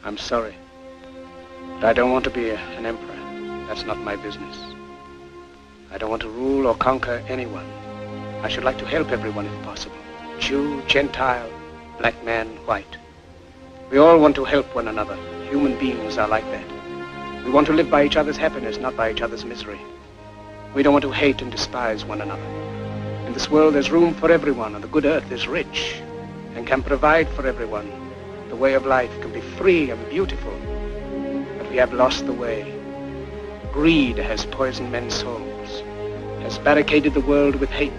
I'm sorry. But I don't want to be an emperor. That's not my business. I don't want to rule or conquer anyone. I should like to help everyone if possible. Jew, Gentile, black man, white. We all want to help one another. Human beings are like that. We want to live by each other's happiness, not by each other's misery. We don't want to hate and despise one another. In this world there's room for everyone, and the good earth is rich and can provide for everyone. The way of life can be free and beautiful, but we have lost the way. Greed has poisoned men's souls, has barricaded the world with hate,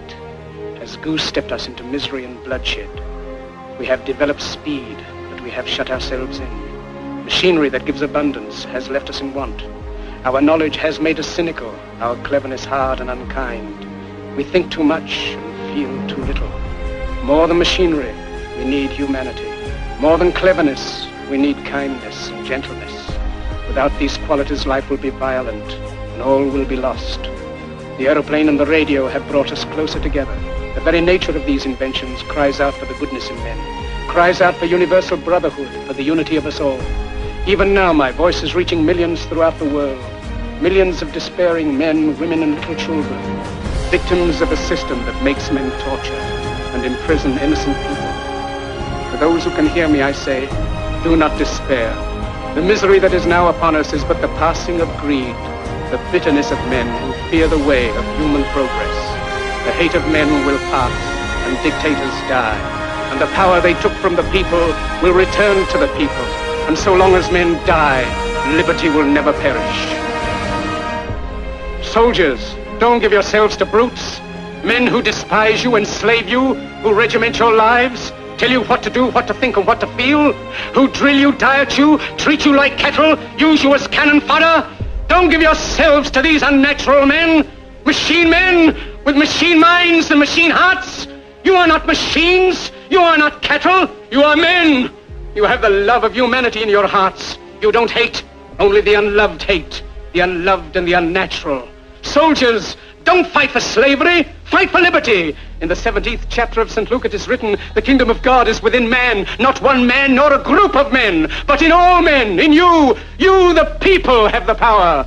has goose-stepped us into misery and bloodshed. We have developed speed, but we have shut ourselves in. Machinery that gives abundance has left us in want. Our knowledge has made us cynical, our cleverness hard and unkind. We think too much and feel too little. More than machinery, we need humanity. More than cleverness, we need kindness and gentleness. Without these qualities, life will be violent and all will be lost. The aeroplane and the radio have brought us closer together. The very nature of these inventions cries out for the goodness in men, cries out for universal brotherhood, for the unity of us all. Even now, my voice is reaching millions throughout the world. Millions of despairing men, women, and little children, victims of a system that makes men torture and imprison innocent people. For those who can hear me, I say, do not despair. The misery that is now upon us is but the passing of greed, the bitterness of men who fear the way of human progress. The hate of men will pass, and dictators die, and the power they took from the people will return to the people. And so long as men die, liberty will never perish. Soldiers, don't give yourselves to brutes, men who despise you, enslave you, who regiment your lives, tell you what to do, what to think, and what to feel, who drill you, diet you, treat you like cattle, use you as cannon fodder. Don't give yourselves to these unnatural men, machine men with machine minds and machine hearts. You are not machines, you are not cattle, you are men. You have the love of humanity in your hearts. You don't hate, only the unloved hate, the unloved and the unnatural. Soldiers, don't fight for slavery, fight for liberty. In the 17th chapter of St. Luke it is written, the kingdom of God is within man, not one man nor a group of men, but in all men, in you. You, the people, have the power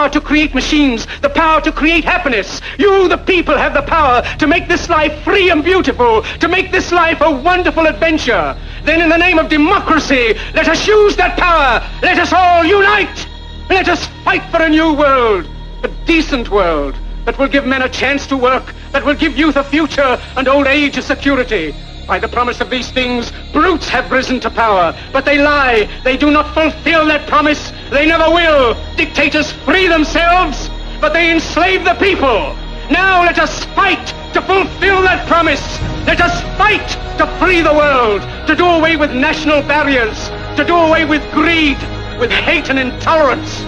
to create machines, the power to create happiness. You, the people, have the power to make this life free and beautiful, to make this life a wonderful adventure. Then in the name of democracy, let us use that power. Let us all unite. Let us fight for a new world, a decent world, that will give men a chance to work, that will give youth a future and old age a security. By the promise of these things, brutes have risen to power, but they lie. They do not fulfill that promise. They never will. Dictators free themselves, but they enslave the people. Now let us fight to fulfill that promise. Let us fight to free the world, to do away with national barriers, to do away with greed, with hate and intolerance.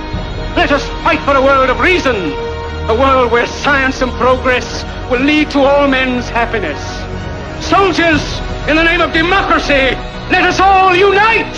Let us fight for a world of reason, a world where science and progress will lead to all men's happiness. Soldiers, in the name of democracy, let us all unite!